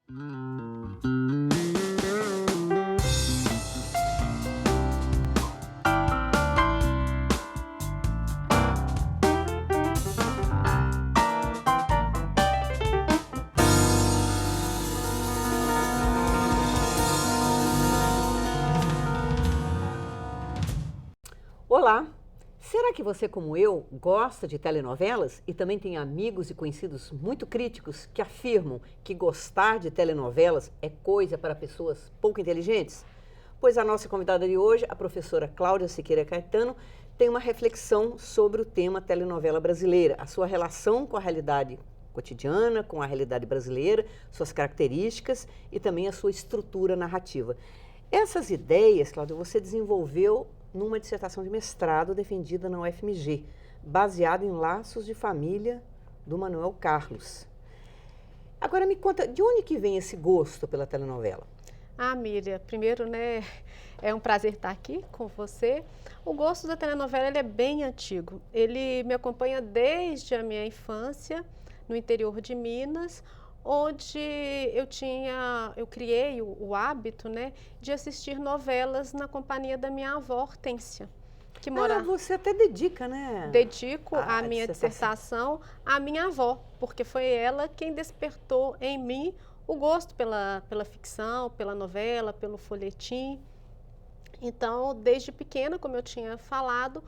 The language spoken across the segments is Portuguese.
Olá! Será que você, como eu, gosta de telenovelas e também tem amigos e conhecidos muito críticos que afirmam que gostar de telenovelas é coisa para pessoas pouco inteligentes? Pois a nossa convidada de hoje, a professora Cláudia Siqueira Caetano, tem uma reflexão sobre o tema telenovela brasileira, a sua relação com a realidade cotidiana, com a realidade brasileira, suas características e também a sua estrutura narrativa. Essas ideias, Cláudia, você desenvolveu numa dissertação de mestrado defendida na UFMG, baseada em Laços de Família, do Manuel Carlos. Agora me conta, de onde que vem esse gosto pela telenovela? Miriam, primeiro, né, é um prazer estar aqui com você. O gosto da telenovela ele é bem antigo. Ele me acompanha desde a minha infância, no interior de Minas, onde eu criei o hábito, né, de assistir novelas na companhia da minha avó Hortência, que mora... Você até dedica, né? Dedico a minha dissertação à minha avó, porque foi ela quem despertou em mim o gosto pela ficção, pela novela, pelo folhetim. Então, desde pequena, como eu tinha falado,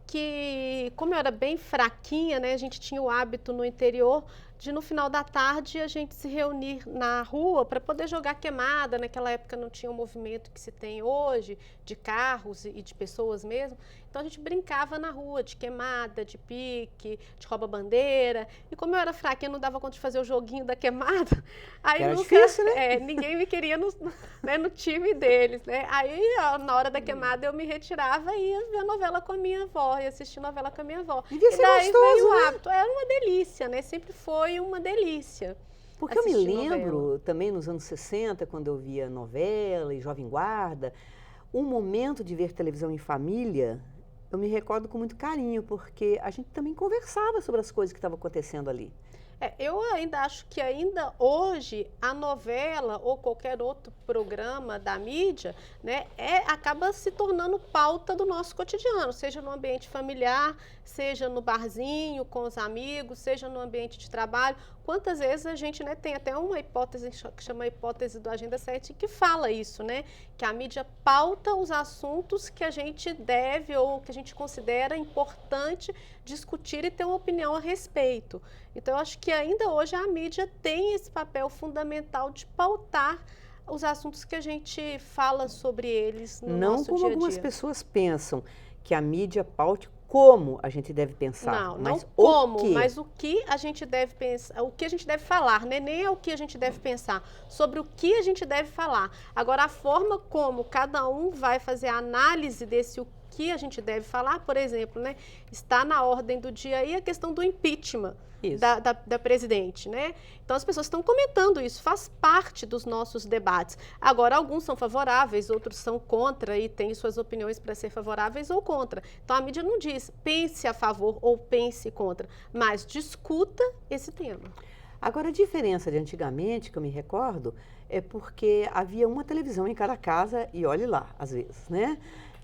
que como eu era bem fraquinha, né, a gente tinha o hábito no interior de no final da tarde a gente se reunir na rua para poder jogar queimada. Naquela época não tinha o movimento que se tem hoje, de carros e de pessoas mesmo. Então a gente brincava na rua de queimada, de pique, de rouba-bandeira. E como eu era fraquinha, não dava conta de fazer o joguinho da queimada. Aí era difícil, né? Ninguém me queria no time deles, né? Aí na hora da queimada eu me retirava e ia ver a novela com a minha avó, ia assistir novela com a minha avó. Devia ser daí gostoso, veio o né? hábito. Era uma delícia, né? Sempre foi uma delícia. Porque eu me lembro também nos anos 60, quando eu via novela e Jovem Guarda, um momento de ver televisão em família, eu me recordo com muito carinho, porque a gente também conversava sobre as coisas que estavam acontecendo ali. Eu ainda acho que ainda hoje a novela ou qualquer outro programa da mídia, né, acaba se tornando pauta do nosso cotidiano, seja no ambiente familiar, seja no barzinho com os amigos, seja no ambiente de trabalho. Quantas vezes a gente, né, tem até uma hipótese que chama a hipótese do Agenda 7 que fala isso, né, que a mídia pauta os assuntos que a gente deve ou que a gente considera importante discutir e ter uma opinião a respeito. Então, eu acho que ainda hoje a mídia tem esse papel fundamental de pautar os assuntos que a gente fala sobre eles no nosso dia a dia. Não como algumas pessoas pensam, que a mídia paute como a gente deve pensar. Não como, mas o que a gente deve pensar, o que a gente deve falar, né? Nem é o que a gente deve pensar, sobre o que a gente deve falar. Agora, a forma como cada um vai fazer a análise desse o que a gente deve falar, por exemplo, né? Está na ordem do dia aí a questão do impeachment. Da presidente, né? Então as pessoas estão comentando isso, faz parte dos nossos debates. Agora, alguns são favoráveis, outros são contra e têm suas opiniões para ser favoráveis ou contra. Então a mídia não diz pense a favor ou pense contra, mas discuta esse tema. Agora, a diferença de antigamente, que eu me recordo, é porque havia uma televisão em cada casa e olhe lá, às vezes, né?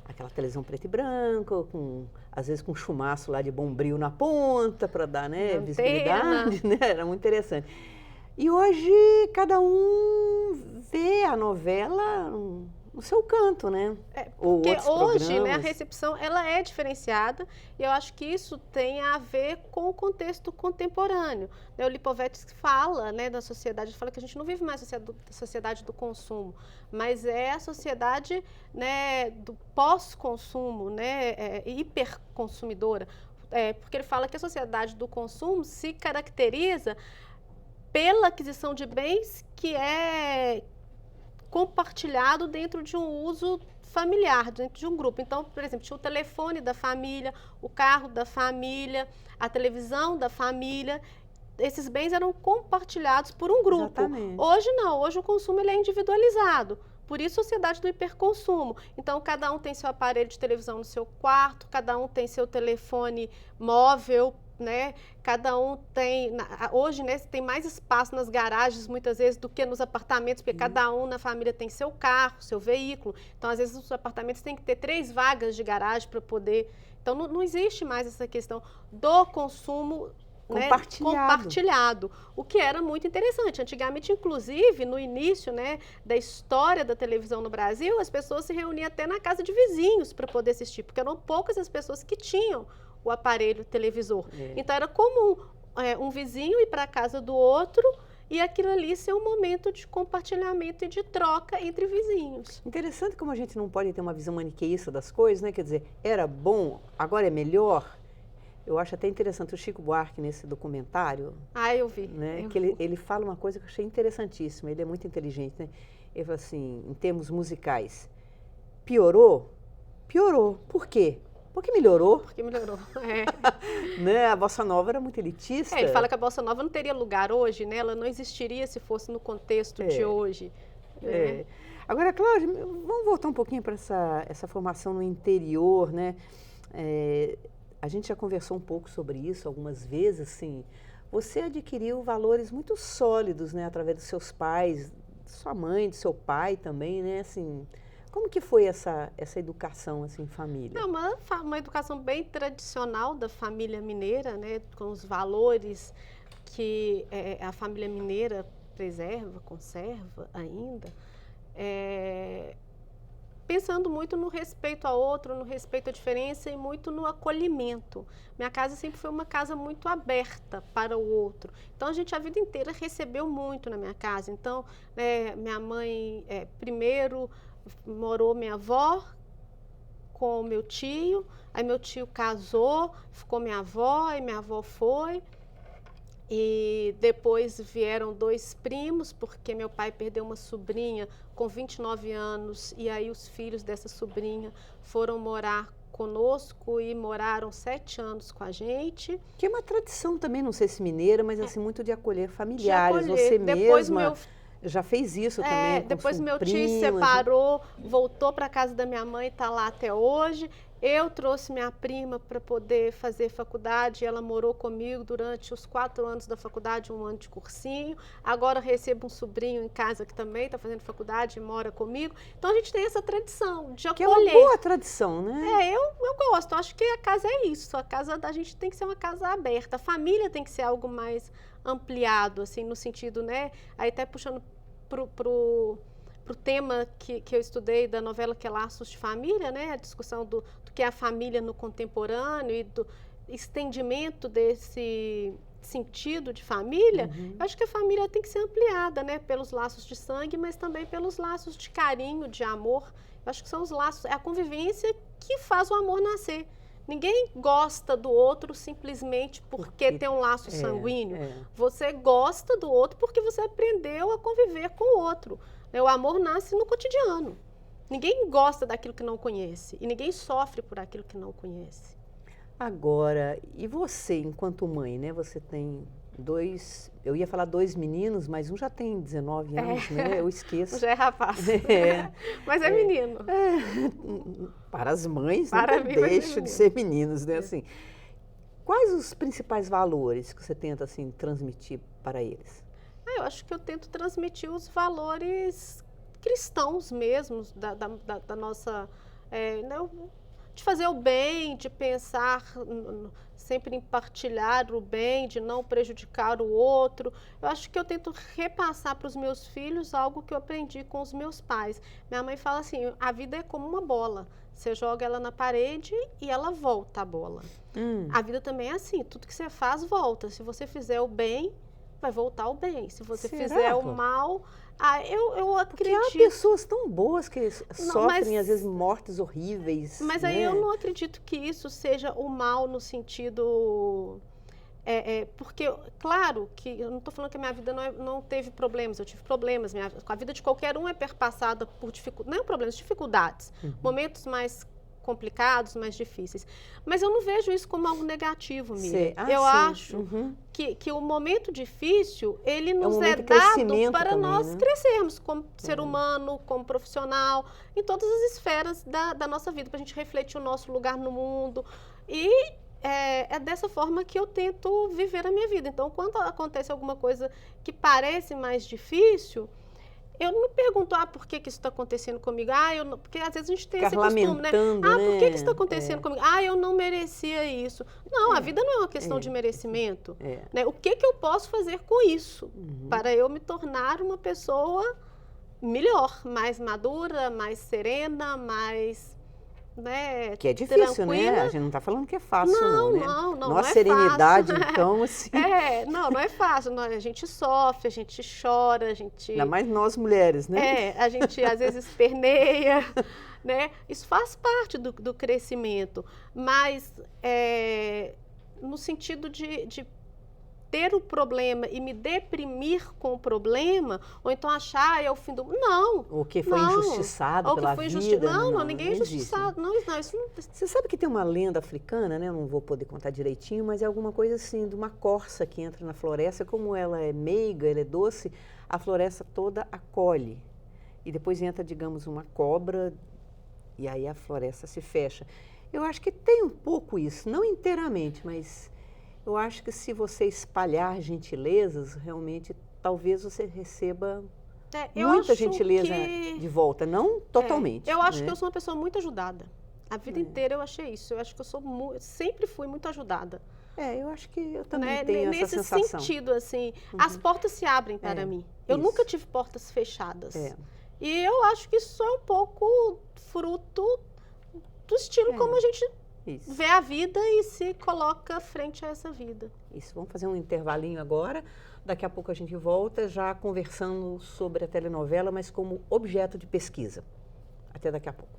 Aquela televisão preto e branco, às vezes com chumaço lá de bombril na ponta para dar, né, visibilidade, né? Era muito interessante. E hoje cada um vê a novela no seu canto, né? Porque hoje, né, a recepção ela é diferenciada e eu acho que isso tem a ver com o contexto contemporâneo. O Lipovetsky fala, né, da sociedade, fala que a gente não vive mais a sociedade do consumo, mas é a sociedade, né, do pós-consumo, né, hiperconsumidora. Porque ele fala que a sociedade do consumo se caracteriza pela aquisição de bens que é compartilhado dentro de um uso familiar, dentro de um grupo. Então, por exemplo, tinha o telefone da família, o carro da família, a televisão da família. Esses bens eram compartilhados por um grupo. Exatamente. Hoje não, hoje o consumo ele é individualizado. Por isso, a sociedade do hiperconsumo. Então, cada um tem seu aparelho de televisão no seu quarto, cada um tem seu telefone móvel né, cada um tem, hoje, né, tem mais espaço nas garagens, muitas vezes, do que nos apartamentos, porque cada um na família tem seu carro, seu veículo. Então, às vezes, os apartamentos têm que ter 3 vagas de garagem para poder... Então, não existe mais essa questão do consumo, né, compartilhado, o que era muito interessante. Antigamente, inclusive, no início, né, da história da televisão no Brasil, as pessoas se reuniam até na casa de vizinhos para poder assistir, porque eram poucas as pessoas que tinham o aparelho televisor. Então, era comum um vizinho ir para a casa do outro e aquilo ali ser um momento de compartilhamento e de troca entre vizinhos. Interessante como a gente não pode ter uma visão maniqueísta das coisas, né? Quer dizer, era bom, agora é melhor. Eu acho até interessante o Chico Buarque nesse documentário. Eu vi. Né? Que ele fala uma coisa que eu achei interessantíssima, ele é muito inteligente, né? Ele fala assim, em termos musicais, piorou? Piorou. Por quê? Porque melhorou. Porque melhorou, né? A bossa nova era muito elitista. Ele fala que a bossa nova não teria lugar hoje, né? Ela não existiria se fosse no contexto de hoje. Agora, Cláudia, vamos voltar um pouquinho para essa formação no interior, né? A gente já conversou um pouco sobre isso algumas vezes, assim. Você adquiriu valores muito sólidos, né? Através dos seus pais, de sua mãe, do seu pai também, né? Assim... Como que foi essa educação assim, em família? Uma educação bem tradicional da família mineira, né, com os valores que a família mineira preserva, conserva ainda, pensando muito no respeito ao outro, no respeito à diferença e muito no acolhimento. Minha casa sempre foi uma casa muito aberta para o outro. Então, a gente a vida inteira recebeu muito na minha casa. Então, minha mãe, primeiro... morou minha avó com meu tio, aí meu tio casou, ficou minha avó, e minha avó foi, e depois vieram 2 primos, porque meu pai perdeu uma sobrinha com 29 anos, e aí os filhos dessa sobrinha foram morar conosco e moraram 7 anos com a gente. Que é uma tradição também, não sei se mineira, mas assim, muito de acolher familiares, você depois mesma... Já fez isso também? Depois meu tio se separou, voltou para a casa da minha mãe, está lá até hoje. Eu trouxe minha prima para poder fazer faculdade, ela morou comigo durante os 4 anos da faculdade, 1 ano de cursinho. Agora recebo um sobrinho em casa que também está fazendo faculdade e mora comigo. Então a gente tem essa tradição de acolher. Que é uma boa tradição, né? Eu gosto, acho que a casa é isso, a casa da gente tem que ser uma casa aberta, a família tem que ser algo mais ampliado, assim, no sentido, né, aí até puxando pro tema que eu estudei da novela que é Laços de Família, né, a discussão do que é a família no contemporâneo e do estendimento desse sentido de família. Eu acho que a família tem que ser ampliada, né, pelos laços de sangue, mas também pelos laços de carinho, de amor. Eu acho que são os laços, é a convivência que faz o amor nascer. Ninguém gosta do outro simplesmente porque tem um laço sanguíneo. Você gosta do outro porque você aprendeu a conviver com o outro. O amor nasce no cotidiano. Ninguém gosta daquilo que não conhece e ninguém sofre por aquilo que não conhece. Agora, e você, enquanto mãe, né? Você tem 2, eu ia falar 2 meninos, mas um já tem 19 anos, né? Eu esqueço. Já é rapaz. Mas é menino. Para as mães, não deixa de ser meninos, né? Assim, quais os principais valores que você tenta, assim, transmitir para eles? Eu acho que eu tento transmitir os valores cristãos mesmos da nossa... de fazer o bem, de pensar sempre em partilhar o bem, de não prejudicar o outro. Eu acho que eu tento repassar para os meus filhos algo que eu aprendi com os meus pais. Minha mãe fala assim, a vida é como uma bola. Você joga ela na parede e ela volta a bola. A vida também é assim, tudo que você faz volta. Se você fizer o bem, vai voltar o bem. Se você fizer o mal... eu acredito... Porque há pessoas tão boas que sofrem, às vezes, mortes horríveis. Mas aí eu não acredito que isso seja o mal no sentido... porque, claro, que eu não estou falando que a minha vida não teve problemas, eu tive problemas. A vida de qualquer um é perpassada por dificuldades, não problemas, dificuldades. Momentos mais complicados, mais difíceis. Mas eu não vejo isso como algo negativo, Miriam. Eu acho que o momento difícil, ele nos é dado para também, nós crescermos como ser humano, como profissional, em todas as esferas da nossa vida, para a gente refletir o nosso lugar no mundo. E é dessa forma que eu tento viver a minha vida. Então, quando acontece alguma coisa que parece mais difícil, eu não me pergunto, por que isso está acontecendo comigo? Porque às vezes a gente tem esse costume, né? Por que isso está acontecendo comigo? Eu não merecia isso. Não, a vida não é uma questão de merecimento. Né? O que eu posso fazer com isso para eu me tornar uma pessoa melhor, mais madura, mais serena, mais... Né, que é difícil, tranquila. Né? A gente não está falando que é fácil, não, né? Não Nossa é serenidade, fácil. então, assim... Não é fácil. A gente sofre, a gente chora, a gente... Ainda mais nós mulheres, né? A gente às vezes esperneia, né? Isso faz parte do crescimento, mas no sentido de ter o problema e me deprimir com o problema, ou então achar é o fim do mundo. Não. Ou que foi injustiçado pela vida. Não, ninguém é injustiçado. Não, isso não... Você sabe que tem uma lenda africana, né? Eu não vou poder contar direitinho, mas é alguma coisa assim, de uma corça que entra na floresta, como ela é meiga, ela é doce, a floresta toda acolhe. E depois entra, digamos, uma cobra, e aí a floresta se fecha. Eu acho que tem um pouco isso, não inteiramente, mas... Eu acho que se você espalhar gentilezas, realmente, talvez você receba muita gentileza de volta, não totalmente. Eu acho que eu sou uma pessoa muito ajudada. A vida inteira eu achei isso. Eu acho que eu sempre fui muito ajudada. Eu acho que eu também tenho essa sensação. Nesse sentido, assim, as portas se abrem para mim. Eu nunca tive portas fechadas. E eu acho que isso é um pouco fruto do estilo como a gente... vê a vida e se coloca frente a essa vida. Isso, vamos fazer um intervalinho agora. Daqui a pouco a gente volta já conversando sobre a telenovela, mas como objeto de pesquisa. Até daqui a pouco.